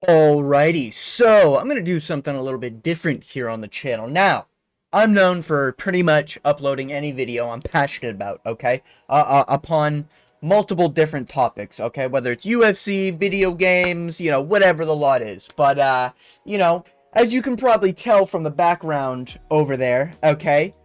Alrighty, so I'm going to do something a little bit different here on the channel. Now, I'm known for pretty much uploading any video I'm passionate about, okay? Upon multiple different topics, okay? Whether it's UFC, video games, whatever the lot is. But, as you can probably tell from the background over there, okay?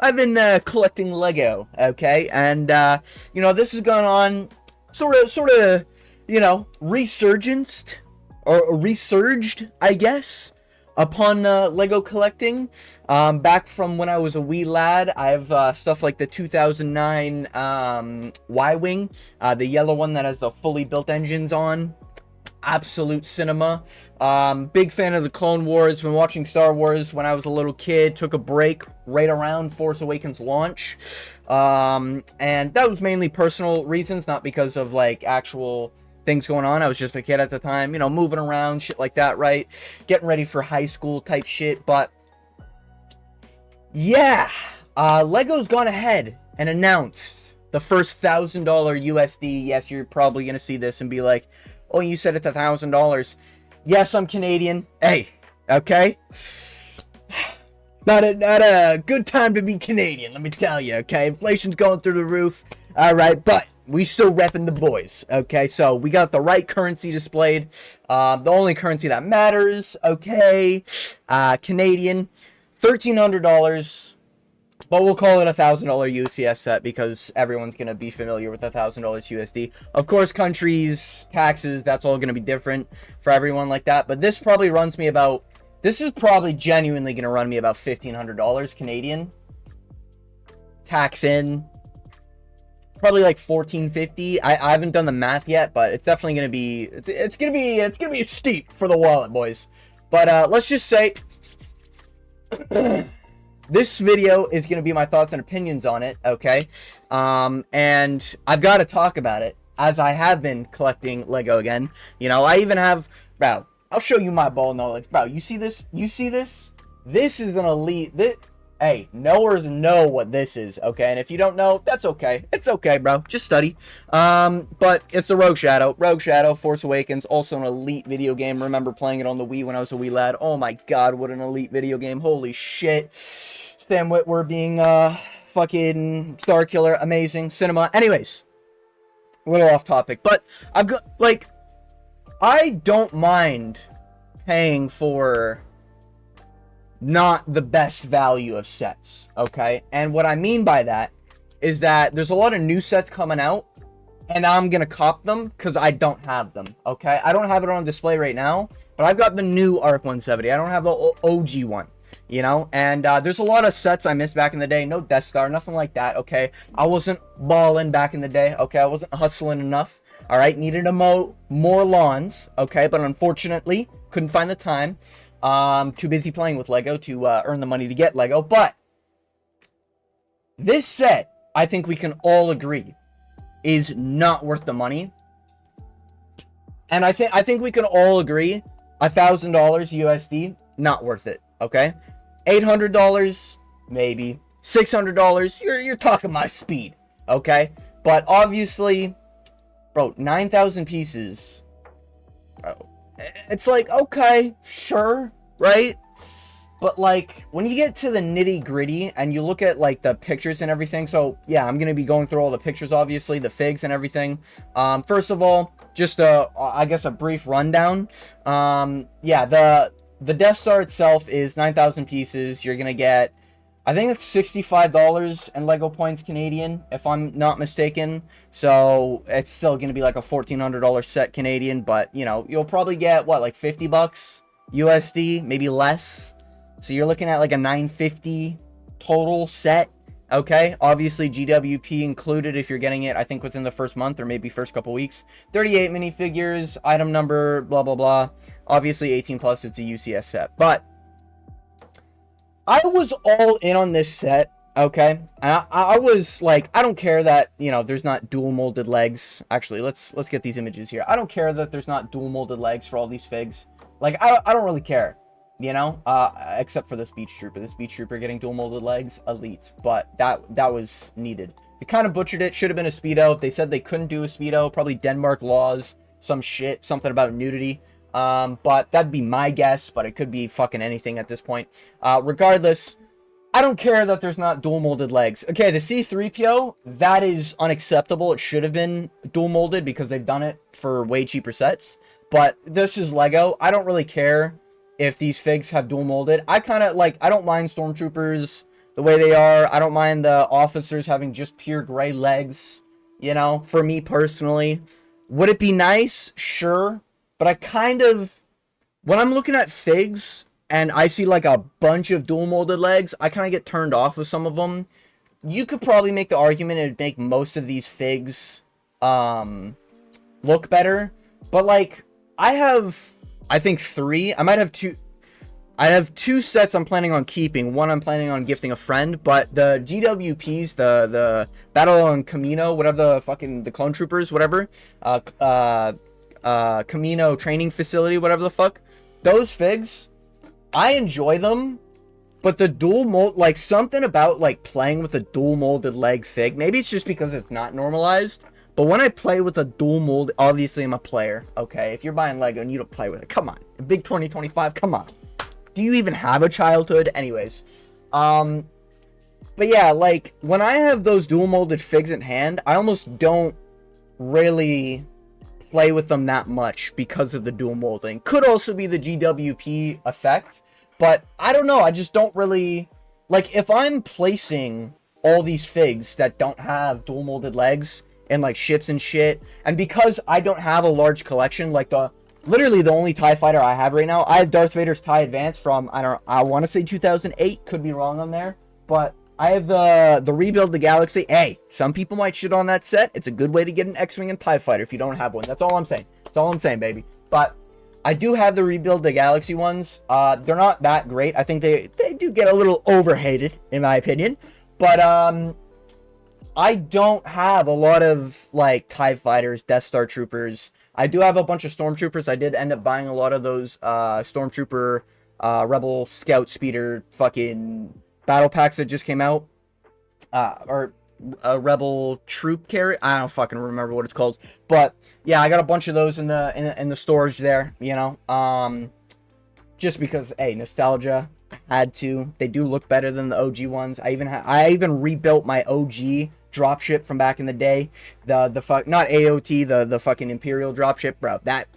I've been collecting Lego, okay? And, this has gone on sort of, resurgenced or resurged, I guess, upon Lego collecting. Back from when I was a wee lad, I have stuff like the 2009 Y-Wing, the yellow one that has the fully built engines on. Absolute cinema. Big fan of the Clone Wars. Been watching Star Wars when I was a little kid. Took a break right around Force Awakens launch. And that was mainly personal reasons, not because of like actual things going on. I was just a kid at the time, moving around, shit like that, right? Getting ready for high school type shit. But yeah, Lego's gone ahead and announced the first $1,000 USD. Yes, you're probably gonna see this and be like, "Oh, you said it's $1,000." Yes, I'm Canadian. Hey, okay. Not a good time to be Canadian, let me tell you. Okay, inflation's going through the roof. All right, but we still repping the boys, okay? So we got the right currency displayed. The only currency that matters, okay? Canadian, $1,300, but we'll call it $1,000 UCS set because everyone's gonna be familiar with $1,000 USD. Of course, countries, taxes, that's all gonna be different for everyone like that. But this probably runs me about. This is probably genuinely gonna run me about $1,500 Canadian. Tax in. Probably like 1450. I haven't done the math yet, but it's definitely gonna be it's gonna be steep for the wallet, boys. But let's just say this video is gonna be my thoughts and opinions on it, okay? And I've got to talk about it as I have been collecting Lego again. I even have, bro. I'll show you my ball knowledge, bro. You see this? You see this? This is an elite. Hey, knowers know what this is, okay? And if you don't know, that's okay. It's okay, bro. Just study. But it's the Rogue Shadow. Rogue Shadow, Force Awakens, also an elite video game. Remember playing it on the Wii when I was a wee lad. Oh my god, what an elite video game. Holy shit. Stan Witwer being, fucking Star Killer. Amazing. Cinema. Anyways, a little off topic. But I've got, like, I don't mind paying for not the best value of sets, okay? And what I mean by that is that there's a lot of new sets coming out, and I'm gonna cop them because I don't have them, okay? I don't have it on display right now, but I've got the new ARC 170. I don't have the OG one, And there's a lot of sets I missed back in the day. No Death Star, nothing like that, okay? I wasn't balling back in the day, okay? I wasn't hustling enough, all right? Needed to mow more lawns, okay? But unfortunately, couldn't find the time. Too busy playing with Lego to earn the money to get Lego. But this set, I think we can all agree, is not worth the money. And I think we can all agree, $1,000 USD, not worth it. Okay, $800 maybe, $600. You're talking my speed. Okay, but obviously, bro, 9,000 pieces. Bro, it's like, okay, sure, right? But like when you get to the nitty gritty and you look at like the pictures and everything, so yeah, I'm gonna be going through all the pictures, obviously, the figs and everything. First of all, just I guess a brief rundown. Yeah, the Death Star itself is 9,000 pieces. You're gonna get, I think it's $65 in Lego points Canadian, if I'm not mistaken. So it's still gonna be like a $1,400 set Canadian, but you'll probably get what, like $50 USD, maybe less. So you're looking at like a $950 total set. Okay, obviously GWP included if you're getting it, I think within the first month or maybe first couple weeks. 38 minifigures, item number, blah blah blah. Obviously 18 plus, it's a UCS set. But I was all in on this set, okay? I was like, I don't care that, there's not dual molded legs. Actually, let's get these images here. I don't care that there's not dual molded legs for all these figs. Like, I don't really care, except for this Beach Trooper. This Beach Trooper getting dual molded legs, elite. But that was needed. They kind of butchered it. Should have been a Speedo. They said they couldn't do a Speedo. Probably Denmark laws, some shit, something about nudity. But that'd be my guess, but it could be fucking anything at this point. Regardless, I don't care that there's not dual molded legs. Okay, the C-3PO, that is unacceptable. It should have been dual molded because they've done it for way cheaper sets. But this is Lego. I don't really care if these figs have dual molded. I kind of like, I don't mind Stormtroopers the way they are. I don't mind the officers having just pure gray legs, you know, for me personally. Would it be nice? Sure. But I kind of, when I'm looking at figs and I see like a bunch of dual molded legs, I kind of get turned off with some of them. You could probably make the argument it'd make most of these figs look better. But like, I think 3. I might have 2. I have 2 sets I'm planning on keeping. One I'm planning on gifting a friend, but the GWPs, the Battle on Camino, whatever the clone troopers, whatever, Camino training facility, whatever the fuck, those figs, I enjoy them, but the dual mold, like something about like playing with a dual molded leg fig, maybe it's just because it's not normalized, but when I play with a dual mold, obviously I'm a player, okay? If you're buying Lego and you don't play with it, come on. Big 2025, come on. Do you even have a childhood? Anyways, but yeah, like when I have those dual molded figs in hand, I almost don't really play with them that much because of the dual molding. Could also be the GWP effect, but I don't know. I just don't really like if I'm placing all these figs that don't have dual molded legs and like ships and shit, and because I don't have a large collection, like literally the only TIE fighter I have right now, I have Darth Vader's TIE Advance from, I want to say 2008, could be wrong on there, but I have the Rebuild the Galaxy. Hey, some people might shit on that set. It's a good way to get an X-Wing and TIE fighter if you don't have one. That's all I'm saying. That's all I'm saying, baby. But I do have the Rebuild the Galaxy ones. They're not that great. I think they do get a little overhated, in my opinion. But I don't have a lot of like TIE fighters, Death Star troopers. I do have a bunch of Stormtroopers. I did end up buying a lot of those Stormtrooper, Rebel Scout Speeder fucking battle packs that just came out. Or a Rebel Troop Carrier. I don't fucking remember what it's called. But yeah, I got a bunch of those in the storage there, you know. Just because, hey, nostalgia, had to. They do look better than the OG ones. I even rebuilt my OG dropship from back in the day. The fuck, not AOT, the fucking Imperial dropship, bro. That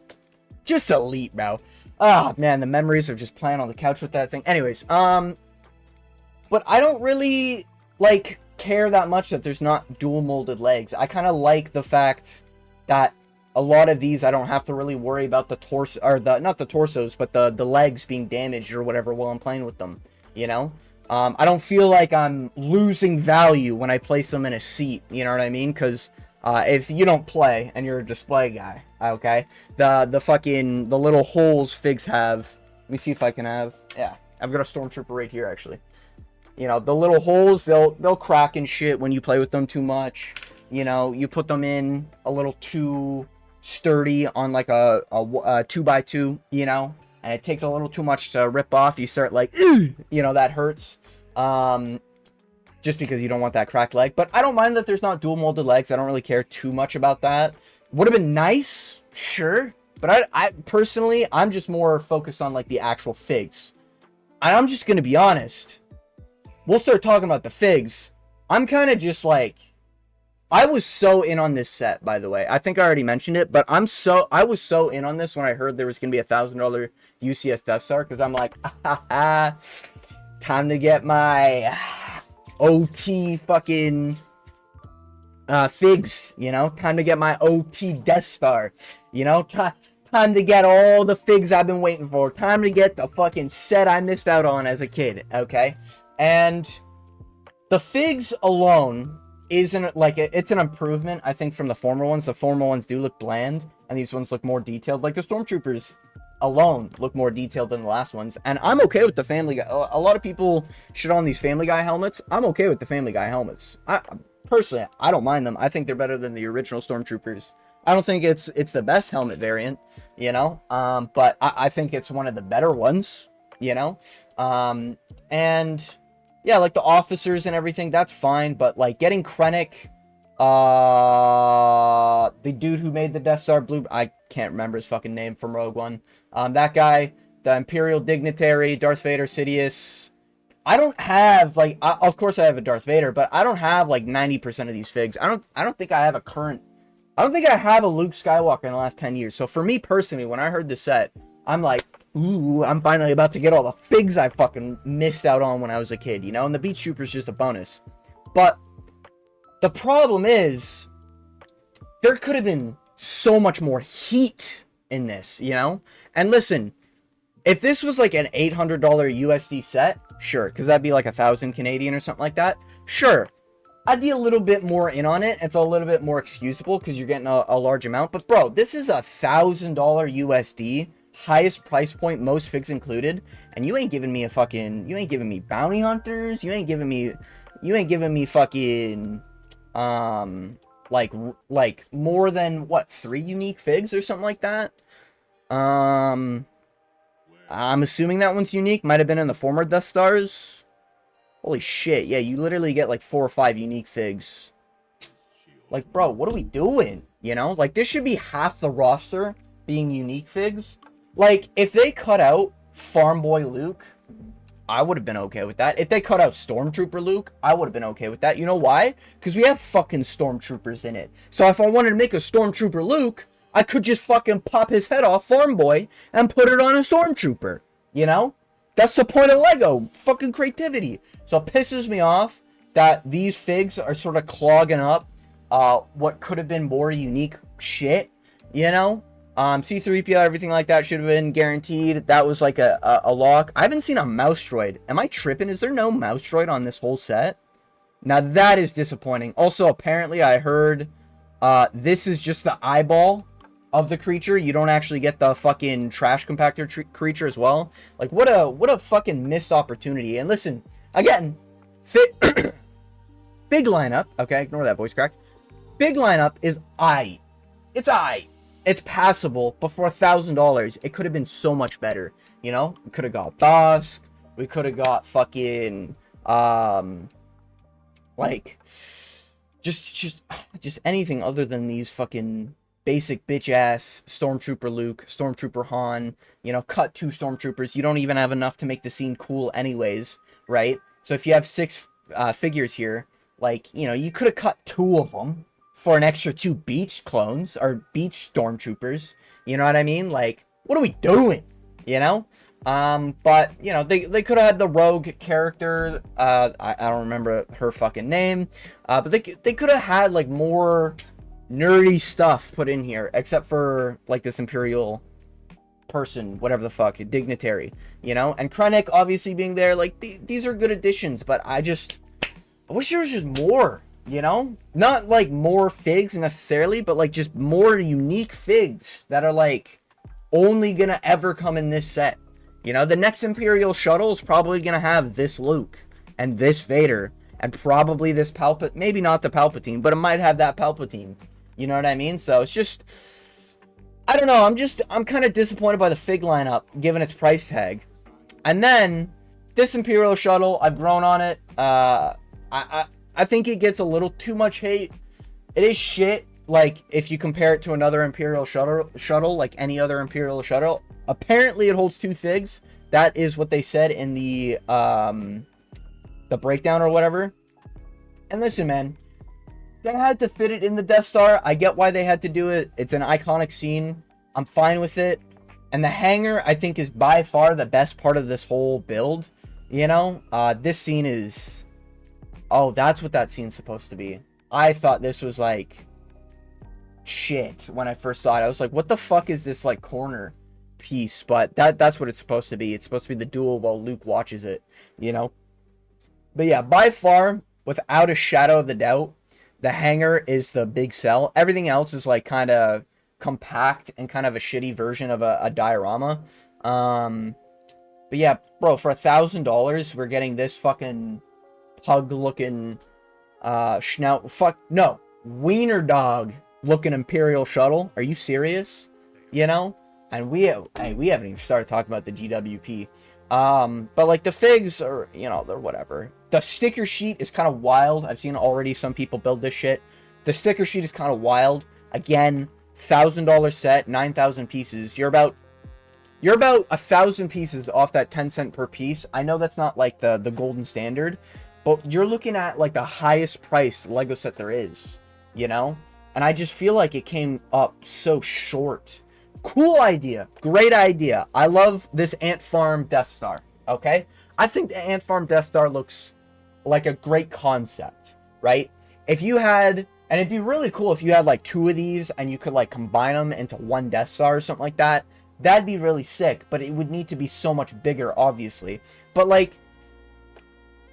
just elite, bro. Oh man, the memories of just playing on the couch with that thing. Anyways, but I don't really like care that much that there's not dual molded legs. I kind of like the fact that a lot of these I don't have to really worry about the torso, or not the torsos, but the legs being damaged or whatever while I'm playing with them, you know? I don't feel like I'm losing value when I place them in a seat, you know what I mean? Because if you don't play and you're a display guy, okay, the little holes figs have, let me see if I can have, yeah, I've got a Stormtrooper right here actually. You know, the little holes, they'll crack and shit when you play with them too much. You know, you put them in a little too sturdy on like a 2x2, you know, and it takes a little too much to rip off. You start like, you know, that hurts. Just because you don't want that cracked leg. But I don't mind that there's not dual molded legs. I don't really care too much about that. Would have been nice, sure. But I personally, I'm just more focused on like the actual figs. And I'm just gonna be honest. We'll start talking about the figs. I'm kind of just like, I was so in on this set, by the way. I think I already mentioned it, but I was so in on this when I heard there was going to be $1,000 UCS Death Star, because I'm like, time to get my OT fucking figs, you know? Time to get my OT Death Star, you know? Time to get all the figs I've been waiting for. Time to get the fucking set I missed out on as a kid, okay? And the figs alone isn't like, it's an improvement, I think, from the former ones. The former ones do look bland, and these ones look more detailed. Like the Stormtroopers alone look more detailed than the last ones, and I'm okay with the Family Guy. A lot of people shit on these Family Guy helmets. I'm okay with the Family Guy helmets. Personally, I don't mind them. I think they're better than the original Stormtroopers. I don't think it's the best helmet variant, you know, but I think it's one of the better ones, you know, and yeah, like the officers and everything, that's fine, but like getting Krennic, The dude who made the Death Star blue, I can't remember his fucking name from Rogue One. That guy, the Imperial Dignitary, Darth Vader, Sidious. I don't have like, of course I have a Darth Vader, but I don't have like 90% of these figs. I don't think I have a current. I don't think I have a Luke Skywalker in the last 10 years. So for me personally, when I heard this set, I'm like, ooh, I'm finally about to get all the figs I fucking missed out on when I was a kid, you know? And the Beach Trooper's just a bonus. But the problem is, there could have been so much more heat in this, you know? And listen, if this was like an $800 USD set, sure, because that'd be like 1,000 Canadian or something like that, sure. I'd be a little bit more in on it. It's a little bit more excusable because you're getting a large amount. But bro, this is $1,000 USD, highest price point, most figs included, and you ain't giving me a fucking, you ain't giving me bounty hunters, you ain't giving me fucking, like more than what, 3 unique figs or something like that. I'm assuming that one's unique. Might have been in the former Death Stars. Holy shit, yeah, you literally get like 4 or 5 unique figs. Like, bro, what are we doing? You know? Like, this should be half the roster being unique figs. Like, if they cut out Farm Boy Luke, I would have been okay with that. If they cut out Stormtrooper Luke, I would have been okay with that. You know why? Because we have fucking Stormtroopers in it. So if I wanted to make a Stormtrooper Luke, I could just fucking pop his head off Farm Boy and put it on a Stormtrooper. You know? That's the point of Lego. Fucking creativity. So it pisses me off that these figs are sort of clogging up what could have been more unique shit, you know? C-3PO, everything like that should have been guaranteed. That was like a lock. I haven't seen a mouse droid. Am I tripping? Is there no mouse droid on this whole set? Now that is disappointing. Also, apparently I heard this is just the eyeball of the creature. You don't actually get the fucking trash compactor creature as well. Like, what a fucking missed opportunity. And listen, again, fig lineup, okay, ignore that voice crack. Fig lineup is it's it's passable, but for $1,000 it could have been so much better, you know? We could have got Dusk, we could have got fucking like just anything other than these fucking basic bitch-ass Stormtrooper Luke, Stormtrooper Han, you know, cut 2 Stormtroopers. You don't even have enough to make the scene cool anyways, right? So if you have 6 figures here, like, you know, you could have cut 2 of them for an extra 2 beach clones, or beach Stormtroopers, you know what I mean? Like, what are we doing, you know? But, you know, they could have had the rogue character, I don't remember her fucking name, but they could have had, like, more nerdy stuff put in here, except for like this Imperial person, whatever the fuck, dignitary, you know? And Krennic obviously being there, like these are good additions, but I wish there was just more, you know? Not like more figs necessarily, but like just more unique figs that are like only gonna ever come in this set. You know, the next Imperial shuttle is probably gonna have this Luke and this Vader and probably this Palpatine, maybe not the Palpatine, but it might have that Palpatine. You know what I mean? So it's just, I don't know. I'm kind of disappointed by the fig lineup, given its price tag. And then this Imperial shuttle, I've grown on it. I think it gets a little too much hate. It is shit. Like if you compare it to another Imperial shuttle, like any other Imperial shuttle. Apparently, it holds 2 figs. That is what they said in the breakdown or whatever. And listen, man. They had to fit it in the Death Star. I get why they had to do it. It's an iconic scene. I'm fine with it. And the hangar, I think, is by far the best part of this whole build. You know? This scene is... Oh, that's what that scene's supposed to be. I thought this was, like... shit when I first saw it. I was like, what the fuck is this, like, corner piece? But that's what it's supposed to be. It's supposed to be the duel while Luke watches it. You know? But yeah, by far, without a shadow of the doubt, the hangar is the big sell. Everything else is like kind of compact and kind of a shitty version of a diorama. But yeah, bro, for $1,000, we're getting this fucking pug-looking wiener dog looking Imperial shuttle. Are you serious? You know? And we haven't even started talking about the GWP. But like the figs are, you know, they're whatever. The sticker sheet is kind of wild. I've seen already some people build this shit. The sticker sheet is kind of wild. Again, $1,000 set, 9,000 pieces. You're about 1,000 pieces off that 10 cent per piece. I know that's not like the golden standard, but you're looking at like the highest priced Lego set there is, you know? And I just feel like it came up so short. Cool idea. Great idea. I love this Ant Farm Death Star, okay? I think the Ant Farm Death Star looks like a great concept, right? If you had, and it'd be really cool if you had like 2 of these and you could like combine them into one Death Star or something like that. That'd be really sick, but it would need to be so much bigger, obviously. But like,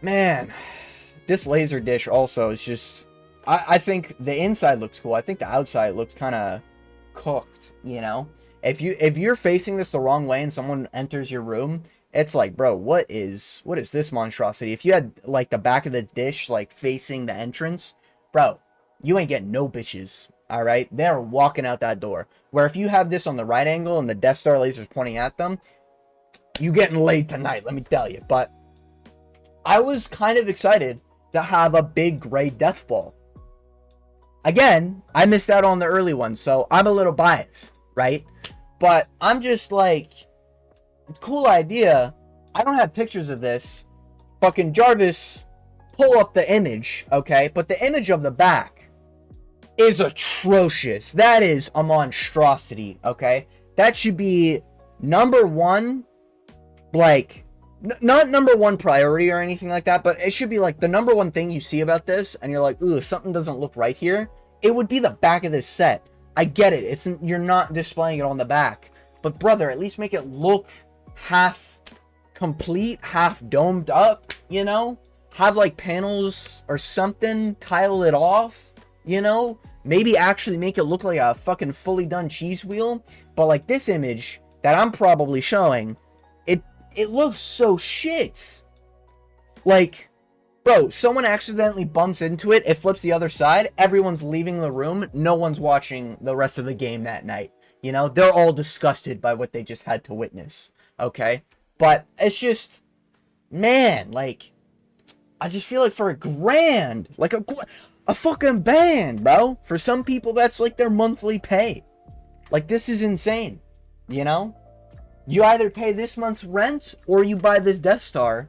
man, this laser dish also is just, I think the inside looks cool. I think the outside looks kind of cooked, you know? If you're facing this the wrong way and someone enters your room, it's like, bro, what is this monstrosity? If you had like the back of the dish like facing the entrance, bro, you ain't getting no bitches. All right, they're walking out that door. Where if you have this on the right angle and the Death Star laser's pointing at them, you getting laid tonight, let me tell you. But I was kind of excited to have a big gray death ball. Again, I missed out on the early one, so I'm a little biased, right? But I'm just like, cool idea. I don't have pictures of this. Fucking Jarvis, pull up the image, okay? But the image of the back is atrocious. That is a monstrosity, okay? That should be number one, like, not number one priority or anything like that, but it should be like the number one thing you see about this, and you're like, ooh, something doesn't look right here. It would be the back of this set. I get it. You're not displaying it on the back, but brother, at least make it look half complete, half domed up, you know? Have like panels or something, tile it off, you know? Maybe actually make it look like a fucking fully done cheese wheel. But like this image that I'm probably showing, it looks so shit. Like, bro, someone accidentally bumps into it, it flips the other side, everyone's leaving the room, no one's watching the rest of the game that night. You know, they're all disgusted by what they just had to witness. Okay? But it's just, man, like, I just feel like for $1,000, like a fucking band, bro. For some people, that's like their monthly pay. Like, this is insane, you know? You either pay this month's rent or you buy this Death Star,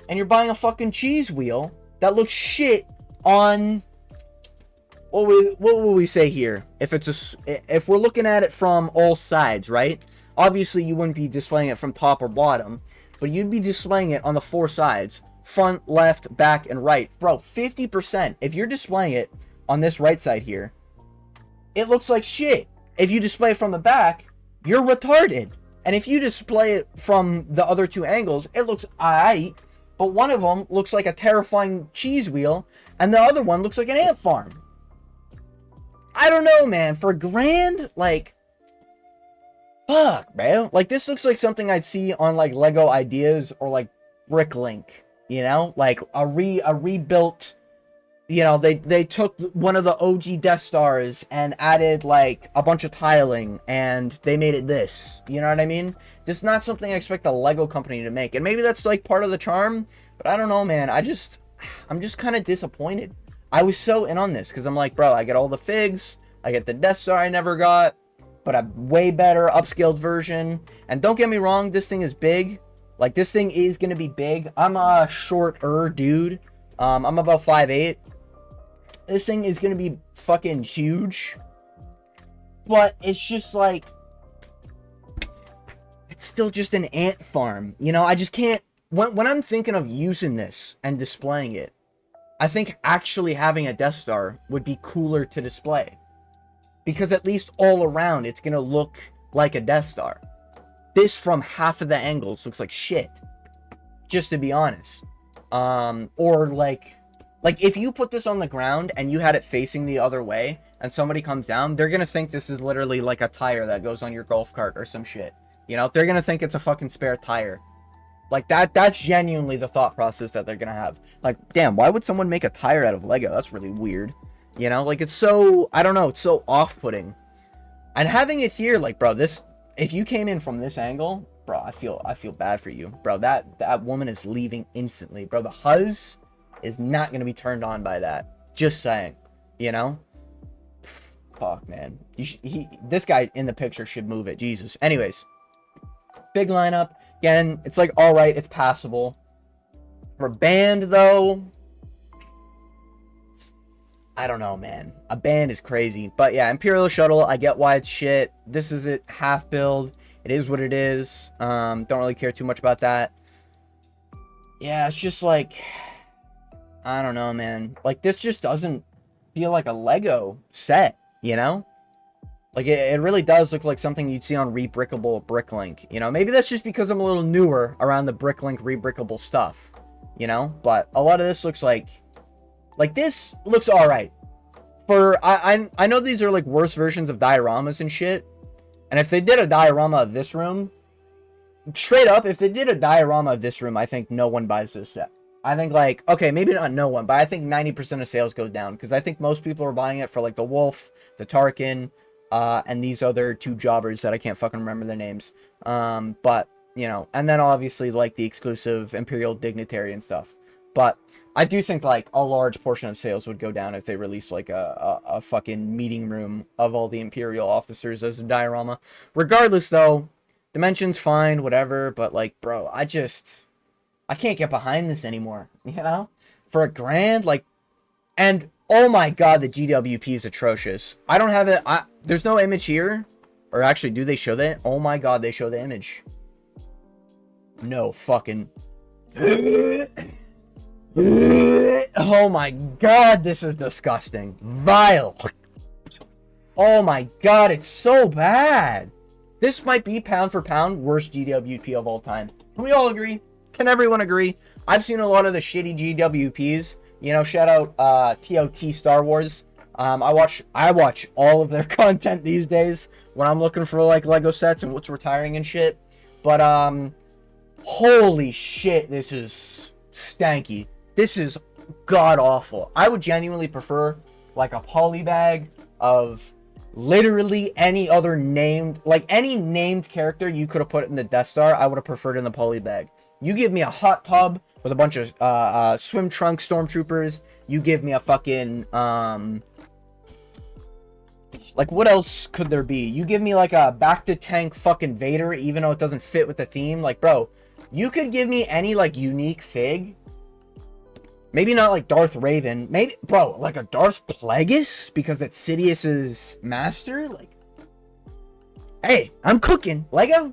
and you're buying a fucking cheese wheel that looks shit on, what will we say here? If we're looking at it from all sides, right? Obviously, you wouldn't be displaying it from top or bottom, but you'd be displaying it on the 4 sides. Front, left, back, and right. Bro, 50%. If you're displaying it on this right side here, it looks like shit. If you display it from the back, you're retarded. And if you display it from the other 2 angles, it looks aight. But one of them looks like a terrifying cheese wheel, and the other one looks like an ant farm. I don't know, man. For $1,000, like, fuck, bro. Like, this looks like something I'd see on, like, Lego Ideas or, like, Bricklink. You know, like a rebuilt, you know, they took one of the OG Death Stars and added like a bunch of tiling and they made it this, you know what I mean? This is not something I expect a Lego company to make. And maybe that's like part of the charm, but I don't know, man. I'm just kind of disappointed. I was so in on this because I'm like, bro, I get all the figs, I get the Death Star I never got, but a way better upscaled version. And don't get me wrong, this thing is big. Like, this thing is going to be big. I'm a shorter dude. I'm about 5'8". This thing is going to be fucking huge. But it's just like, it's still just an ant farm. You know, I just can't, when I'm thinking of using this and displaying it, I think actually having a Death Star would be cooler to display. Because at least all around, it's going to look like a Death Star. This from half of the angles looks like shit, just to be honest. Or like if you put this on the ground and you had it facing the other way and somebody comes down, they're gonna think this is literally like a tire that goes on your golf cart or some shit. You know, they're gonna think it's a fucking spare tire. Like that's genuinely the thought process that they're gonna have. Like, damn, why would someone make a tire out of Lego? That's really weird. You know, like, it's so, I don't know, it's so off-putting. And having it here, like, bro, this, if you came in from this angle, bro, I feel bad for you. Bro, that woman is leaving instantly. Bro, the huzz is not going to be turned on by that. Just saying, you know? Fuck, man. This guy in the picture should move it. Jesus. Anyways, big lineup. Again, it's like, all right, it's passable. For band, though, I don't know, man. A band is crazy. But yeah, Imperial Shuttle, I get why it's shit. This is it, half build. It is what it is. Don't really care too much about that. Yeah, it's just like, I don't know, man. Like, this just doesn't feel like a Lego set, you know? Like, it really does look like something you'd see on Rebrickable Bricklink, you know? Maybe that's just because I'm a little newer around the Bricklink Rebrickable stuff, you know? But a lot of this looks like this looks alright. I know these are, like, worse versions of dioramas and shit. And if they did a diorama of this room, straight up, if they did a diorama of this room, I think no one buys this set. I think, like, okay, maybe not no one, but I think 90% of sales go down. Because I think most people are buying it for, like, the Wolf, the Tarkin, and these other two jobbers that I can't fucking remember their names. But, you know, and then obviously, like, the exclusive Imperial Dignitary and stuff. But I do think, like, a large portion of sales would go down if they released, like, a fucking meeting room of all the Imperial officers as a diorama. Regardless, though, dimensions fine, whatever, but, like, bro, I can't get behind this anymore, you know? For $1,000, like, and, oh my god, the GWP is atrocious. I don't have it, there's no image here, or actually, do they show that? Oh my god, they show the image. No fucking... Oh my god, this is disgusting. Vile. Oh my god, it's so bad. This might be pound for pound worst GWP of all time. Can we all agree? Can everyone agree? I've seen a lot of the shitty GWPs. You know, shout out TOT Star Wars. I watch all of their content these days when I'm looking for like Lego sets and what's retiring and shit. But holy shit, this is stanky. This is god awful. I would genuinely prefer like a polybag of literally any other named, like any named character you could have put in the Death Star. I would have preferred in the polybag. You give me a hot tub with a bunch of swim trunk stormtroopers. You give me a fucking like what else could there be? You give me like a back to tank fucking Vader, even though it doesn't fit with the theme. Like, bro, you could give me any like unique fig. Maybe not like Darth Raven. Maybe, bro, like a Darth Plagueis because it's Sidious's master. Like, hey, I'm cooking, Lego.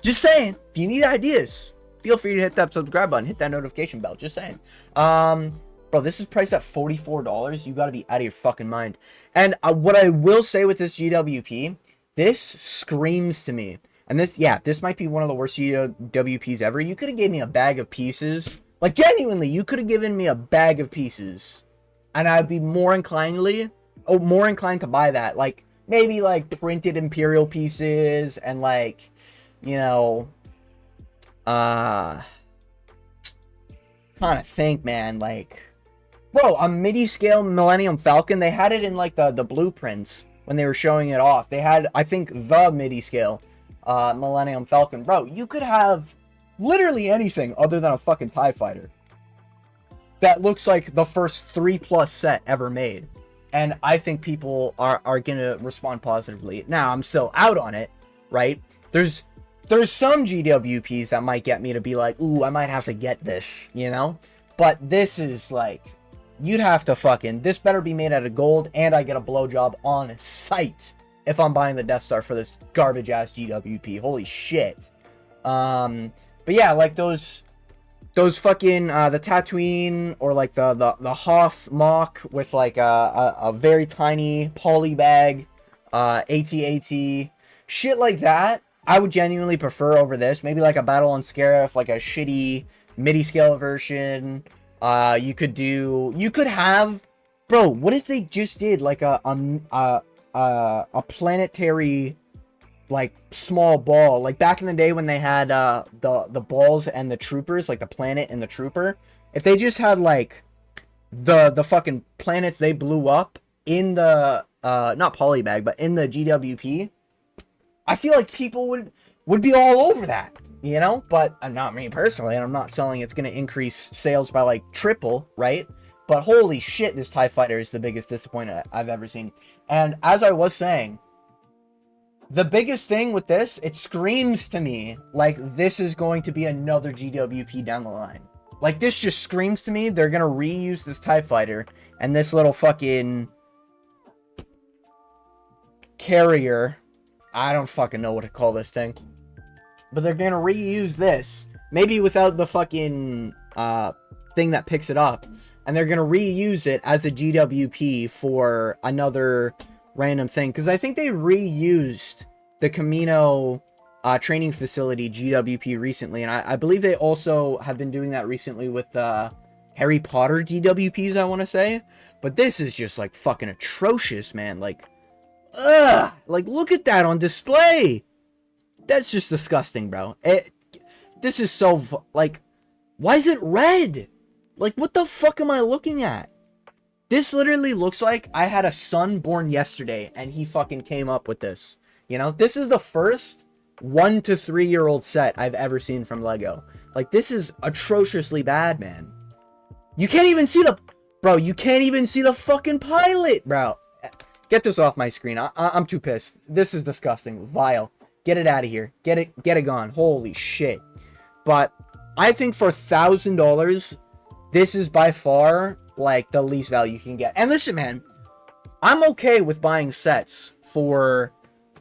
Just saying. If you need ideas, feel free to hit that subscribe button, hit that notification bell. Just saying. Bro, this is priced at $44. You gotta be out of your fucking mind. And what I will say with this GWP, this screams to me. And this, yeah, this might be one of the worst GWPs ever. You could have gave me a bag of pieces. Like, genuinely, you could have given me a bag of pieces. And I'd be more inclined to buy that. Like, maybe, like, printed Imperial pieces and, like, you know, trying to think, man, like, bro, a midi-scale Millennium Falcon, they had it in, like, the blueprints when they were showing it off. They had, I think, the midi-scale Millennium Falcon. Bro, you could have literally anything other than a fucking TIE fighter that looks like the first 3+ set ever made. And I think people are gonna respond positively. Now, I'm still out on it, right? There's some GWPs that might get me to be like, ooh, I might have to get this, you know? But this is like, you'd have to fucking, this better be made out of gold, and I get a blowjob on site if I'm buying the Death Star for this garbage ass GWP. Holy shit. But yeah, like those fucking the Tatooine or like the Hoth mock with like a very tiny poly bag, AT-AT, shit like that, I would genuinely prefer over this. Maybe like a Battle on Scarif, like a shitty midi scale version. You could have, bro, what if they just did like a planetary, like, small ball, like back in the day when they had the balls and the troopers, like the planet and the trooper. If they just had like the fucking planets they blew up in the not polybag, but in the GWP, I feel like people would be all over that, you know? But not me personally, and I'm not selling it's gonna increase sales by like triple, right? But holy shit, this TIE Fighter is the biggest disappointment I've ever seen. And as I was saying, the biggest thing with this, it screams to me like this is going to be another GWP down the line. Like, this just screams to me they're going to reuse this TIE Fighter and this little fucking carrier. I don't fucking know what to call this thing. But they're going to reuse this. Maybe without the fucking thing that picks it up. And they're going to reuse it as a GWP for another random thing. Because I think they reused the Camino training facility GWP recently. And I believe they also have been doing that recently with Harry Potter GWPs, I want to say. But this is just like fucking atrocious, man. Like, ugh. Like, look at that on display. That's just disgusting, bro. This is so, like, why is it red? Like, what the fuck am I looking at? This literally looks like I had a son born yesterday and he fucking came up with this. You know, this is the first 1 to 3 year old set I've ever seen from Lego. Like, this is atrociously bad, man. You can't even see the, bro, you can't even see the fucking pilot, bro. Get this off my screen. I'm too pissed. This is disgusting. Vile. Get it out of here. Get it gone. Holy shit. But I think for $1,000, this is by far, like, the least value you can get. And listen, man, I'm okay with buying sets for,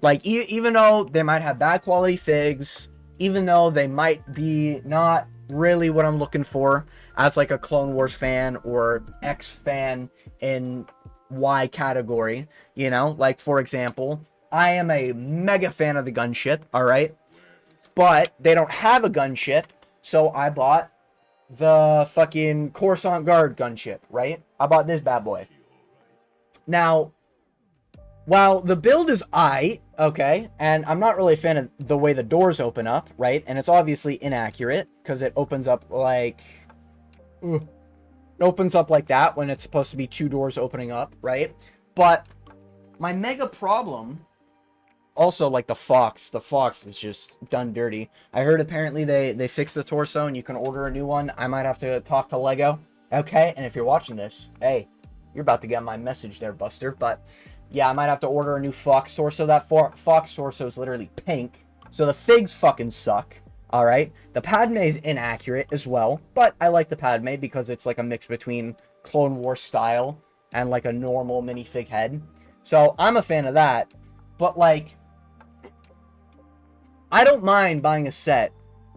like, even though they might have bad quality figs, even though they might be not really what I'm looking for as, like, a Clone Wars fan or X fan in Y category, you know? Like, for example, I am a mega fan of the gunship, alright? But they don't have a gunship, so I bought the fucking Coruscant Guard gunship, right? I bought this bad boy. Now, while the build is aight, okay, and I'm not really a fan of the way the doors open up, right? And it's obviously inaccurate, because it opens up like... it opens up like that when it's supposed to be 2 doors opening up, right? But my mega problem... Also, like, the Fox is just done dirty. I heard apparently they fixed the torso and you can order a new one. I might have to talk to Lego. Okay, and if you're watching this, hey, you're about to get my message there, Buster. But, yeah, I might have to order a new Fox torso. That Fox torso is literally pink. So the figs fucking suck, alright? The Padme is inaccurate as well. But I like the Padme because it's like a mix between Clone Wars style and, like, a normal minifig head. So I'm a fan of that. But, like... I don't mind buying a set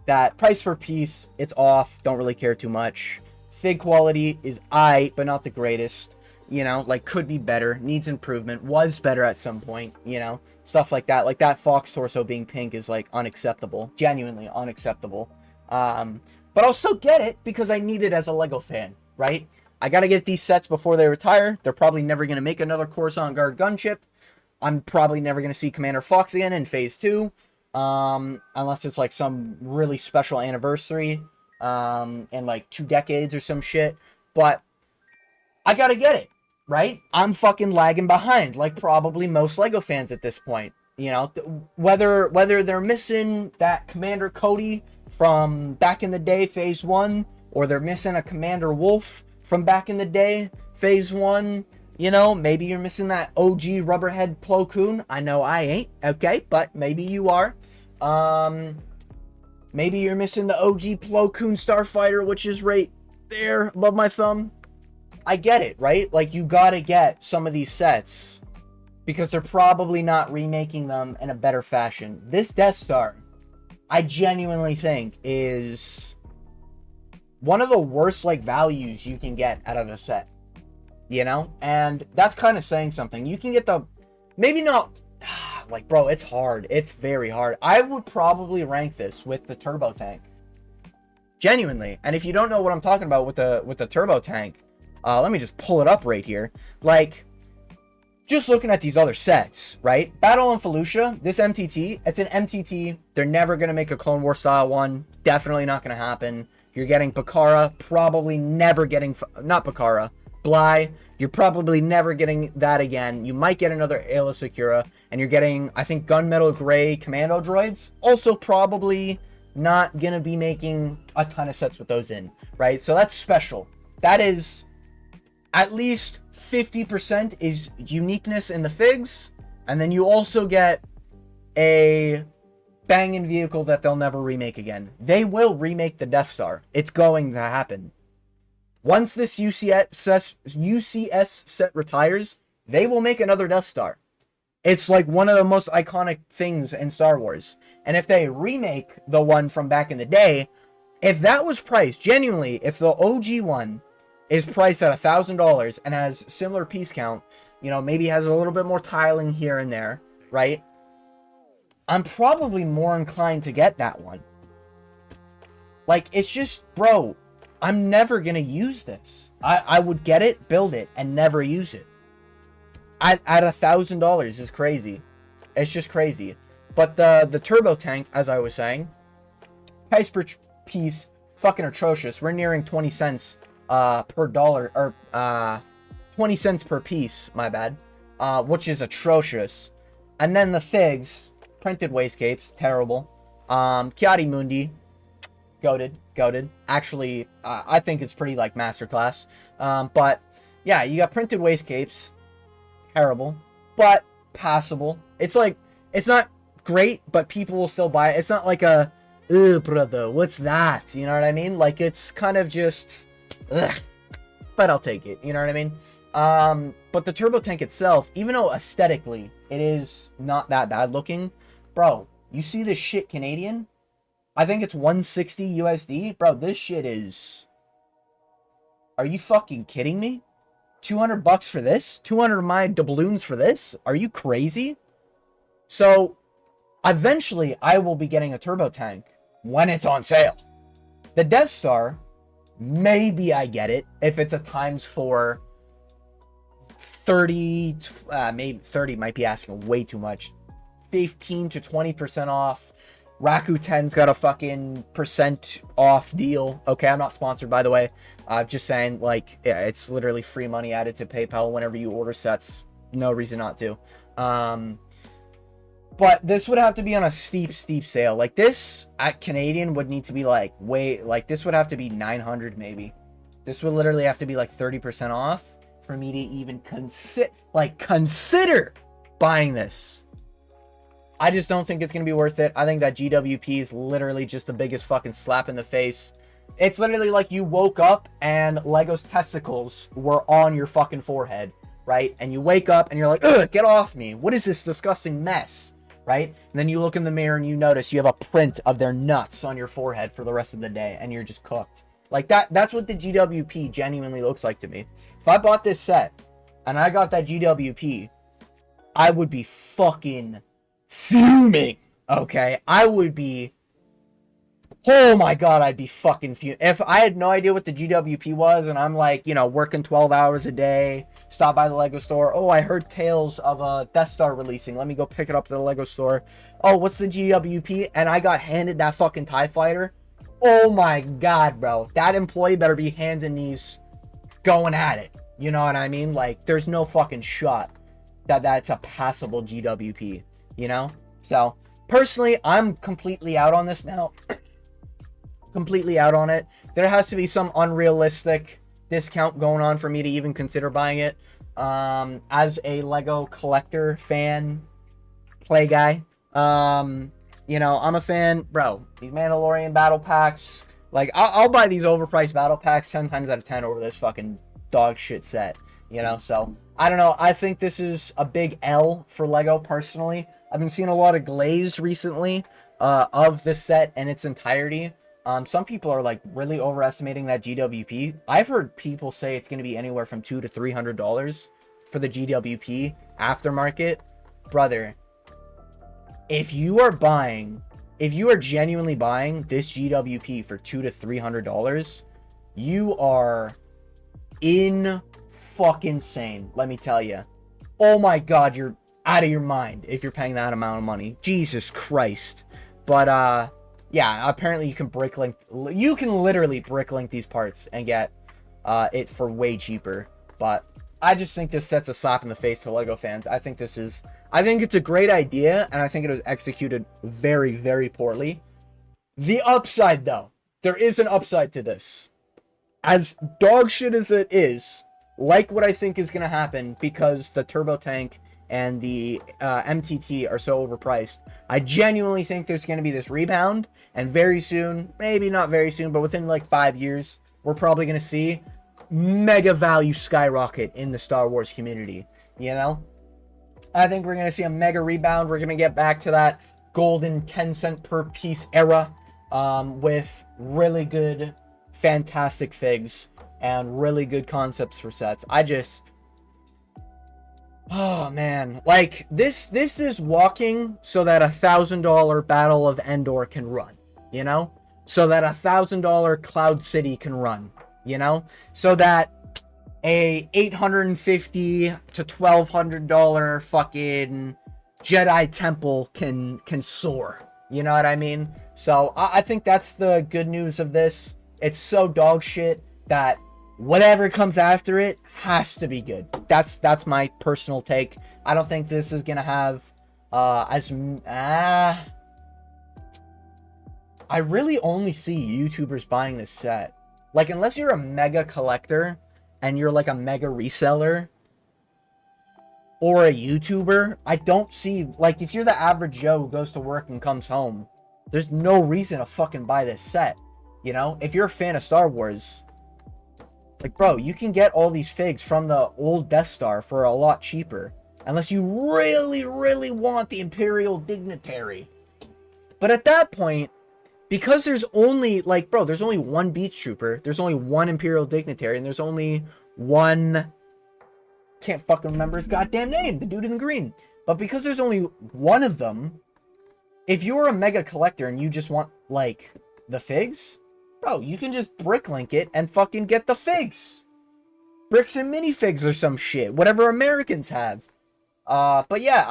that price per piece, it's off, don't really care too much. Fig quality is aight, but not the greatest. You know, like, could be better, needs improvement, was better at some point, you know, stuff like that. Like, that Fox torso being pink is, like, unacceptable, genuinely unacceptable. But I'll still get it because I need it as a Lego fan, right? I gotta get these sets before they retire. They're probably never gonna make another Coruscant Guard gunship. I'm probably never gonna see Commander Fox again in Phase 2. Unless it's like some really special anniversary, in like 2 decades or some shit, but I gotta get it, right? I'm fucking lagging behind, like probably most Lego fans at this point, you know, whether they're missing that Commander Cody from back in the day, Phase 1, or they're missing a Commander Wolf from back in the day, Phase 1, you know, maybe you're missing that OG Rubberhead Plo Koon. I know I ain't, okay, but maybe you are. Maybe you're missing the OG Plo Koon Starfighter, which is right there above my thumb. I get it, right? Like, you gotta get some of these sets because they're probably not remaking them in a better fashion. This Death Star, I genuinely think, is one of the worst, like, values you can get out of a set. You know? And that's kind of saying something. You can get the... Maybe not... Like, bro, it's hard. It's very hard. I would probably rank this with the turbo tank. Genuinely. And if you don't know what I'm talking about with the turbo tank, let me just pull it up right here. Like, just looking at these other sets, right? Battle on Felucia, this MTT, it's an MTT. They're never going to make a Clone Wars style one. Definitely not going to happen. You're getting Bakara, probably never getting... Not Bakara. Bly, you're probably never getting that again. You might get another Aayla Secura, and you're getting, I think, Gunmetal Gray Commando droids. Also probably not gonna be making a ton of sets with those in, right? So that's special. That is at least 50% is uniqueness in the figs, and then you also get a banging vehicle that they'll never remake again. They will remake the Death Star. It's going to happen. Once this UCS set retires, they will make another Death Star. It's like one of the most iconic things in Star Wars. And if they remake the one from back in the day, if that was priced, genuinely, if the OG one is priced at $1,000 and has similar piece count, you know, maybe has a little bit more tiling here and there, right? I'm probably more inclined to get that one. Like, it's just, bro, I'm never gonna use this. I would get it, build it, and never use it. At $1,000 is crazy. It's just crazy. But the turbo tank, as I was saying, price per piece, fucking atrocious. We're nearing 20 cents per dollar, or 20 cents per piece, my bad, which is atrocious. And then the figs, printed wastegapes, terrible. Chiari Mundi, goated. Actually, I think it's pretty like masterclass. But yeah, you got printed wastegapes, terrible, but passable. It's like, it's not great, but people will still buy it. It's not like a, ugh, brother, what's that? You know what I mean? Like, it's kind of just, ugh, but I'll take it. You know what I mean? But the turbo tank itself, even though aesthetically it is not that bad looking, bro, you see this shit Canadian? I think it's 160 USD. Bro, this shit is... Are you fucking kidding me? 200 bucks for this? 200 of my doubloons for this? Are you crazy? So, eventually, I will be getting a turbo tank when it's on sale. The Death Star, maybe I get it if it's a ×4 30, maybe 30 might be asking way too much. 15 to 20% off. Rakuten's got a fucking % off deal. Okay, I'm not sponsored, by the way. Just saying, like, yeah, it's literally free money added to PayPal whenever you order sets. No reason not to. But this would have to be on a steep sale. Like, this at Canadian would need to be like this would have to be 900 maybe. This would literally have to be like 30% off for me to even consider buying this. I just don't think it's going to be worth it. I think that GWP is literally just the biggest fucking slap in the face. It's literally like you woke up and Lego's testicles were on your fucking forehead, right? And you wake up and you're like, ugh, get off me. What is this disgusting mess, right? And then you look in the mirror and you notice you have a print of their nuts on your forehead for the rest of the day and you're just cooked. Like, that's what the GWP genuinely looks like to me. If I bought this set and I got that GWP, I would be fucking fuming, okay? I would be, oh my god, I'd be fucking fuming. If I had no idea what the GWP was and I'm like, you know, working 12 hours a day, stop by the Lego store, oh, I heard tales of a Death Star releasing, let me go pick it up at the Lego store. Oh, what's the GWP? And I got handed that fucking TIE Fighter. Oh my god, bro. That employee better be hands and knees going at it. You know what I mean? Like, there's no fucking shot that that's a passable GWP. You know? So, personally, I'm completely out on this now. Completely out on it. There has to be some unrealistic discount going on for me to even consider buying it. As a Lego collector fan, play guy, you know, I'm a fan, bro. These Mandalorian battle packs, like, I'll buy these overpriced battle packs 10 times out of 10 over this fucking dog shit set, you know? So, I don't know. I think this is a big L for Lego, personally. I've been seeing a lot of glaze recently of this set in its entirety. Some people are, like, really overestimating that GWP. I've heard people say it's going to be anywhere from $200 to $300 for the GWP aftermarket. Brother, if you are genuinely buying this GWP for $200 to $300, you are in fucking sane, let me tell you. Oh my god, you're out of your mind if you're paying that amount of money. Jesus Christ. But yeah, apparently you can literally bricklink these parts and get it for way cheaper. But I just think this sets a slap in the face to Lego fans. I think it's a great idea, and I think it was executed very, very poorly. The upside, though, there is an upside to this. As dog shit as it is, like what I think is going to happen because the turbo tank and the MTT are so overpriced. I genuinely think there's going to be this rebound, and very soon, maybe not very soon, but within like 5 years, we're probably going to see mega value skyrocket in the Star Wars community. You know, I think we're going to see a mega rebound. We're going to get back to that golden 10-cent per piece era, with really good, fantastic figs and really good concepts for sets. Oh man, like this is walking so that $1,000 Battle of Endor can run, you know, so that $1,000 Cloud City can run, you know, so that a $850 to $1,200 fucking Jedi Temple can soar. You know what I mean? So I think that's the good news of this. It's so dog shit that whatever comes after it has to be good. That's my personal take. I don't think this is gonna have I really only see YouTubers buying this set. Like, unless you're a mega collector and you're like a mega reseller or a YouTuber, I don't see, like, if you're the average Joe who goes to work and comes home, there's no reason to fucking buy this set. You know, if you're a fan of Star Wars, like, bro, you can get all these figs from the old Death Star for a lot cheaper. Unless you really, really want the Imperial Dignitary. But at that point, because there's only, like, bro, there's only one Beach Trooper, there's only one Imperial Dignitary, and there's only one... Can't fucking remember his goddamn name, the dude in the green. But because there's only one of them, if you're a mega collector and you just want, like, the figs, bro, you can just bricklink it and fucking get the figs. Bricks and minifigs or some shit, whatever Americans have. But yeah,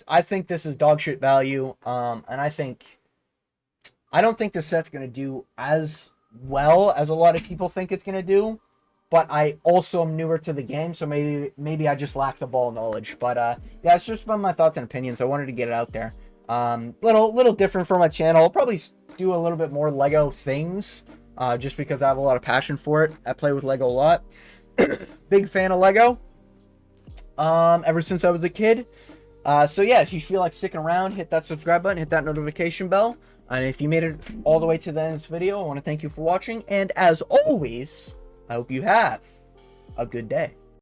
I think this is dog shit value, and I don't think this set's gonna do as well as a lot of people think it's gonna do. But I also am newer to the game, so maybe I just lack the ball knowledge. But yeah, it's just been my thoughts and opinions. I wanted to get it out there. Little different from my channel. I'll probably do a little bit more Lego things, just because I have a lot of passion for it. I play with Lego a lot. Big fan of Lego. Ever since I was a kid. So yeah, if you feel like sticking around, hit that subscribe button, hit that notification bell. And if you made it all the way to the end of this video, I want to thank you for watching. And as always, I hope you have a good day.